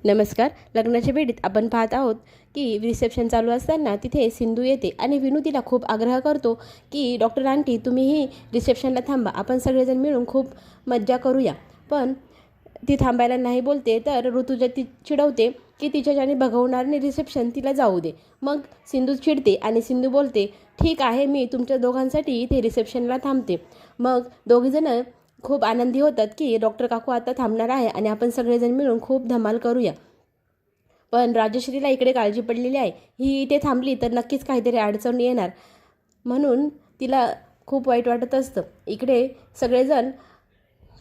नमस्कार. लग्नाच्या बेडीत आपण पाहत आहोत की रिसेप्शन चालू असताना तिथे सिंधू येते आणि विनू तिला खूप आग्रह करतो की डॉक्टर आंटी तुम्हीही रिसेप्शनला थांबा, आपण सगळेजण मिळून खूप मज्जा करूया. पण ती थांबायला नाही बोलते. तर ऋतुजा ती चिडवते की तिच्याच्याने बघवणारने रिसेप्शन तिला जाऊ दे. मग सिंधू चिडते आणि सिंधू बोलते ठीक आहे, मी तुमच्या दोघांसाठी इथे रिसेप्शनला थांबते. मग दोघीजणं खूप आनंदी होतात की डॉक्टर काकू आता थांबणार आहे आणि आपण सगळेजण मिळून खूप धमाल करूया. पण राजश्रीला इकडे काळजी पडलेली आहे, ही इथे थांबली तर नक्कीच काहीतरी अडचण येणार, म्हणून तिला खूप वाईट वाटत असतं. इकडे सगळेजण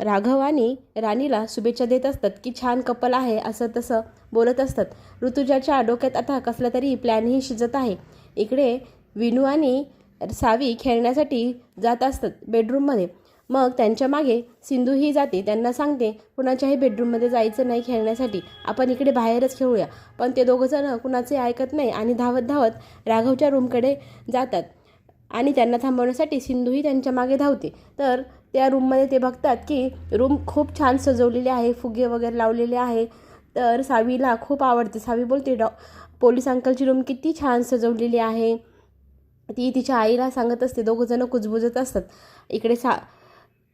राघव आणि राणीला शुभेच्छा देत असतात की छान कपल आहे, असं तसं बोलत असतात. ऋतुजाच्या डोक्यात आता कसला तरी प्लॅनही शिजत आहे. इकडे विनू आणि सावी खेळण्यासाठी जात असतात बेडरूममध्ये. मग त्यांच्या मागे सिंधूही जाते, त्यांना सांगते कुणाच्याही बेडरूममध्ये जायचं नाही खेळण्यासाठी, आपण इकडे बाहेरच खेळूया. पण ते दोघंजण कुणाचे ऐकत नाही आणि धावत धावत राघवच्या रूमकडे जातात आणि त्यांना थांबवण्यासाठी सिंधूही त्यांच्या मागे धावते. तर त्या रूममध्ये ते बघतात की रूम खूप छान सजवलेली आहे, फुगे वगैरे लावलेले आहे. तर सावीला खूप आवडते. सावी बोलते पोलीस अंकलची रूम किती छान सजवलेली आहे. ती तिच्या आईला सांगत असते. दोघंजणं कुजबुजत असतात. इकडे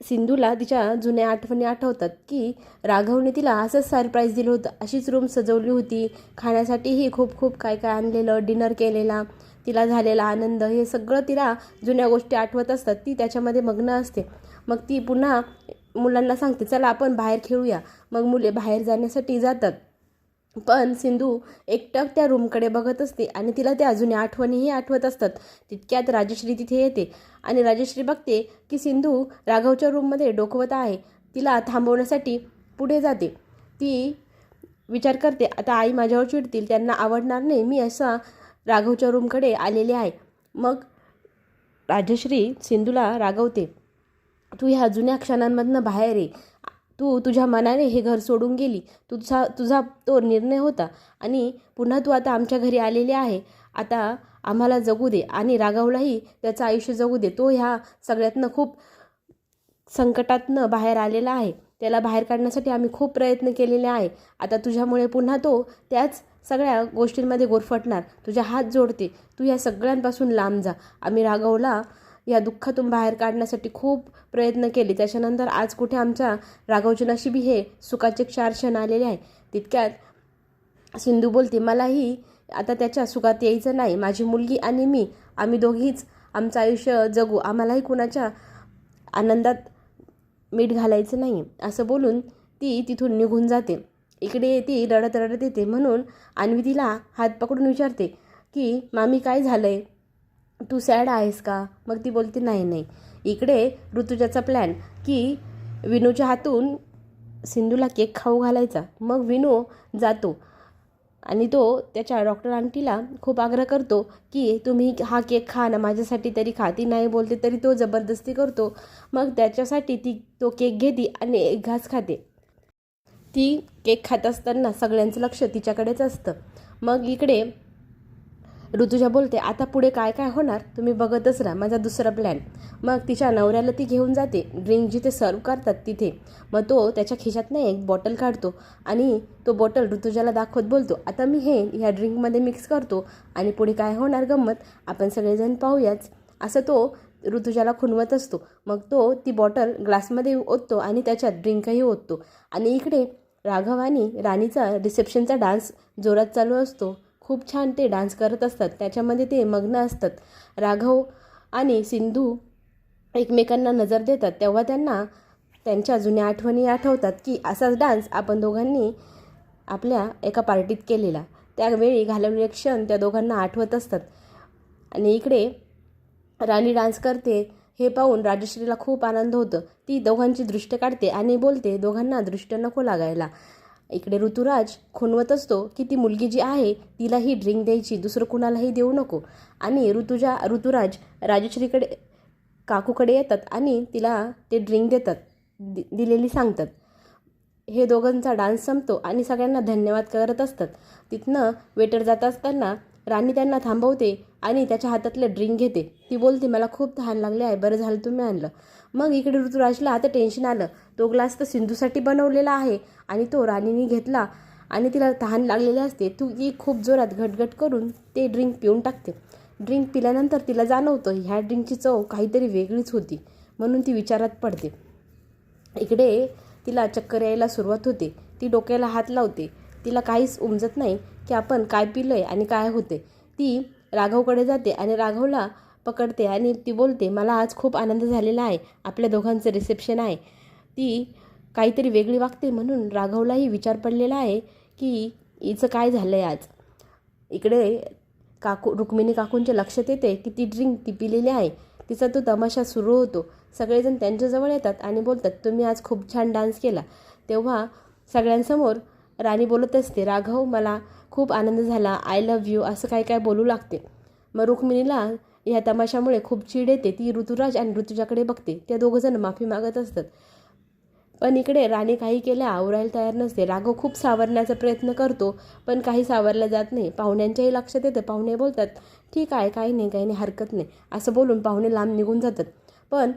सिंधूला तिच्या जुन्या आठवणी आठवतात की राघवने तिला असंच सरप्राईज दिलं होतं, अशीच रूम सजवली होती, खाण्यासाठीही खूप खूप काय काय आणलेलं, डिनर केलेला, तिला झालेला आनंद, हे सगळं तिला जुन्या गोष्टी आठवत असतात. ती त्याच्यामध्ये मग्न असते. मग ती पुन्हा मुलांना सांगते चला आपण बाहेर खेळूया. मग मुले बाहेर जाण्यासाठी जातात. पण सिंधू एकटक त्या रूमकडे बघत असते आणि तिला त्या जुन्या आठवणीही आठवत असतात. तितक्यात राजश्री तिथे येते आणि राजश्री बघते की सिंधू राघवच्या रूममध्ये डोकवत आहे. तिला थांबवण्यासाठी पुढे जाते. ती विचार करते आता आई माझ्यावर चिडतील, त्यांना आवडणार नाही मी असा राघवच्या रूमकडे आलेले आहे. मग राजश्री सिंधूला रागवते, तू ह्या जुन्या क्षणांमधनं बाहेर ये. तू तुझ्या मनाने हे घर सोडून गेली, तुझा तुझा तो निर्णय होता आणि पुन्हा तू आता आमच्या घरी आलेली आहे. आता आम्हाला जगू दे आणि राघवलाही त्याचं आयुष्य जगू दे. तो ह्या सगळ्यातनं खूप संकटातनं बाहेर आलेला आहे. त्याला बाहेर काढण्यासाठी आम्ही खूप प्रयत्न केलेले आहे. आता तुझ्यामुळे पुन्हा तो त्याच सगळ्या गोष्टींमध्ये गोरफटणार. तुझ्या हात जोडते, तू या सगळ्यांपासून लांब जा. आम्ही राघवला या दुःखातून बाहेर काढण्यासाठी खूप प्रयत्न केले, त्याच्यानंतर आज कुठे आमच्या राघवच्या नशिबी हे सुखाचे 4 क्षण आलेले आहे. तितक्यात सिंधू बोलते मलाही आता त्याच्या सुखात यायचं नाही. माझी मुलगी आणि मी, आम्ही दोघीच आमचं आयुष्य जगू, आम्हालाही कुणाच्या आनंदात मीठ घालायचं नाही, असं बोलून ती तिथून निघून जाते. इकडे ती रडत रडत येते, म्हणून अन्वी तिला हात पकडून विचारते की मामी काय झालं आहे, तू सॅड आहेस का? मग ती बोलते नाही नाही. इकडे ऋतुजाचा प्लॅन की विनूच्या हातून सिंधूला केक खाऊ घालायचा. मग विनू जातो आणि तो त्याच्या डॉक्टर आंटीला खूप आग्रह करतो की तुम्ही हा केक खा ना, माझ्यासाठी तरी खा. ती नाही बोलते तरी तो जबरदस्ती करतो. मग त्याच्यासाठी ती तो केक घेते आणि एक घास खाते. ती केक खात असताना सगळ्यांचं लक्ष तिच्याकडेच असतं. मग इकडे ऋतुजा बोलते आता पुढे काय काय होणार तुम्ही बघतच राहा, माझा दुसरा प्लॅन. मग तिच्या नवऱ्याला ती घेऊन जाते ड्रिंक जिथे सर्व करतात तिथे. मग तो त्याच्या खिशातनं एक बॉटल काढतो आणि तो बॉटल ऋतुजाला दाखवत बोलतो आता मी हे ह्या ड्रिंकमध्ये मिक्स करतो आणि पुढे काय होणार गंमत आपण सगळेजण पाहूयाच, असं तो ऋतुजाला खुणवत असतो. मग तो ती बॉटल ग्लासमध्ये ओततो आणि त्याच्यात ड्रिंकही ओततो. आणि इकडे राघव आणि राणीचा रिसेप्शनचा डान्स जोरात चालू असतो. खूप छान ते डान्स करत असतात, त्याच्यामध्ये ते मग्न असतात. राघव आणि सिंधू एकमेकांना नजर देतात तेव्हा त्यांना त्यांच्या जुन्या आठवणी आठवतात की असाच डान्स आपण दोघांनी आपल्या एका पार्टीत केलेला, त्यावेळी घालवलेले क्षण त्या दोघांना आठवत असतात. आणि इकडे राणी डान्स करते हे पाहून राजश्रीला खूप आनंद होतं. ती दोघांची दृष्ट काढते आणि बोलते दोघांना दृष्ट नको लागायला. इकडे ऋतुराज खुणवत असतो की ती मुलगी जी आहे तिला ही ड्रिंक द्यायची, दुसरं कुणालाही देऊ नको. आणि ऋतुराज राजश्रीकडे काकूकडे येतात आणि तिला ते ड्रिंक देतात, दिलेली सांगतात. हे दोघांचा डान्स संपतो आणि सगळ्यांना धन्यवाद करत असतात. तिथनं वेटर जात असताना राणी त्यांना थांबवते आणि त्याच्या हातातले ड्रिंक घेते. ती बोलते मला खूप तहान लागली आहे, बरं झालं तुम्ही आणलं. मग इकडे ऋतुराजला आता टेन्शन आलं. तो ग्लास तर सिंधूसाठी बनवलेला आहे आणि तो राणीने घेतला आणि तिला तहान लागलेली असते. ती खूप जोरात घटघट करून ते ड्रिंक पिऊन टाकते. ड्रिंक पिल्यानंतर तिला जाणवतं ह्या ड्रिंकची चव काहीतरी वेगळीच होती, म्हणून ती विचारात पडते. इकडे तिला चक्कर यायला सुरुवात होते. ती डोक्याला हात लावते. तिला काहीच उमजत नाही की आपण काय पिलं आहे आणि काय होते. ती राघवकडे जाते आणि राघवला पकडते आणि ती बोलते, मला आज खूप आनंद झालेला आहे. आपल्या दोघांचं रिसेप्शन आहे. ती काहीतरी वेगळी वागते म्हणून राघवलाही विचार पडलेला आहे की हिचं काय झालं आहे आज. इकडे रुक्मिणी काकूंच्या लक्षात येते की ती ड्रिंक ती पिलेली आहे. तिचा तो तमाशा सुरू होतो. सगळेजण त्यांच्याजवळ येतात आणि बोलतात, तुम्ही आज खूप छान डान्स केला. तेव्हा सगळ्यांसमोर राणी बोलत असते, राघव मला खूप आनंद झाला, आय लव्ह यू असं काय काय बोलू लागते. मग रुक्मिणीला ह्या तमाशामुळे खूप चीड येते. ती ऋतुराज आणि ऋतुजाकडे बघते. त्या दोघंजण माफी मागत असतात. पण इकडे राणी काही केल्या आवरायला तयार नसते. राघव खूप सावरण्याचा प्रयत्न करतो पण काही सावरलं जात नाही. पाहुण्यांच्याही लक्षात येतं. पाहुणे बोलतात, ठीक आहे, काही नाही हरकत नाही असं बोलून पाहुणे लांब निघून जातात. पण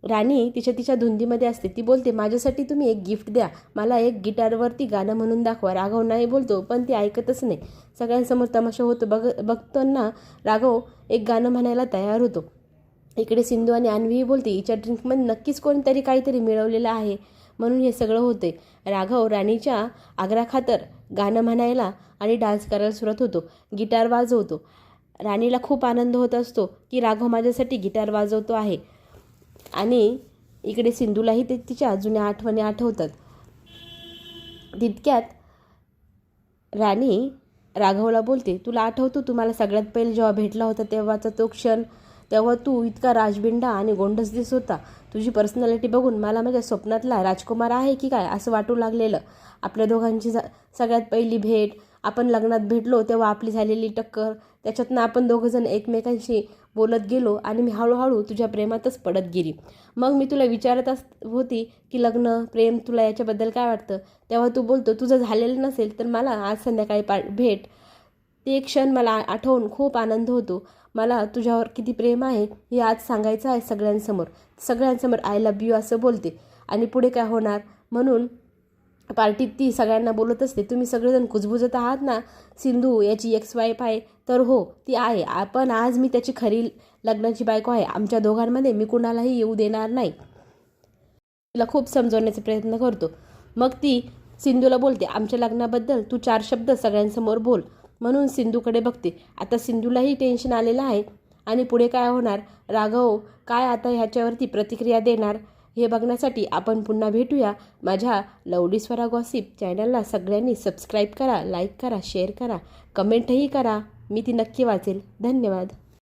राणी तिच्या धुंदीमध्ये असते. ती बोलते, माझ्यासाठी तुम्ही एक गिफ्ट द्या, मला एक गिटारवरती गाणं म्हणून दाखवा. राघव नाही बोलतो पण ती ऐकतच नाही. सगळ्यांसमोर तमाशा होतो. बघताना राघव एक गाणं म्हणायला तयार होतो. इकडे सिंधू आणि अन्वीही बोलते, हिच्या ड्रिंकमध्ये नक्कीच कोणतरी काहीतरी मिळवलेलं आहे म्हणून हे सगळं होते. राघव राणीच्या आग्रहाखातर गाणं म्हणायला आणि डान्स करायला सुरुवात होतो. गिटार वाजवतो. राणीला खूप आनंद होत असतो की राघव माझ्यासाठी गिटार वाजवतो आहे. आणि इकडे सिंधूलाही ते तिच्या जुन्या आठवणी आठवतात. तितक्यात राणी राघवला बोलते, तुला आठवतो तू मला सगळ्यात पहिले जेव्हा भेटला होता तेव्हाचा तो क्षण. तेव्हा तू इतका राजबिंडा आणि गोंडस दिसत होता. तुझी पर्सनॅलिटी बघून मला माझ्या स्वप्नातला राजकुमार आहे की काय असं वाटू लागलेलं. आपल्या दोघांची सगळ्यात पहिली भेट, आपण लग्नात भेटलो तेव्हा आपली झालेली टक्कर, त्याच्यातनं आपण दोघंजण एकमेकांशी बोलत गेलो आणि मी हळूहळू तुझ्या प्रेमातच पडत गेली. मग मी तुला विचारत होती की लग्न प्रेम तुला याच्याबद्दल काय वाटतं. तेव्हा तू बोलतो, तुझं झालेलं नसेल तर मला आज संध्याकाळी भेट. ते एक क्षण मला आठवून खूप आनंद होतो. मला तुझ्यावर किती प्रेम आहे हे आज सांगायचं आहे सगळ्यांसमोर आय लव्ह यू असं बोलते. आणि पुढे काय होणार म्हणून पार्टीत ती सगळ्यांना बोलत असते, तुम्ही सगळेजण कुजबुजत आहात ना, सिंधू याची एक्स वाईफ आहे. तर हो ती आहे, पण आज मी त्याची खरी लग्नाची बायको आहे. आमच्या दोघांमध्ये मी कुणालाही येऊ देणार नाही. तिला खूप समजवण्याचा प्रयत्न करतो. मग ती सिंधूला बोलते, आमच्या लग्नाबद्दल तू 4 शब्द सगळ्यांसमोर बोल. म्हणून सिंधूकडे बघते. आता सिंधूलाही टेन्शन आलेलं आहे आणि पुढे काय होणार, राघव काय आता ह्याच्यावरती प्रतिक्रिया देणार हे बघण्यासाठी आपण पुन्हा भेटूया. माझ्या लवली स्वरा गॉसिप चॅनलला सगळ्यांनी सबस्क्राईब करा, लाईक करा, शेअर करा, कमेंटही करा. मी ती नक्की वाचेल. धन्यवाद.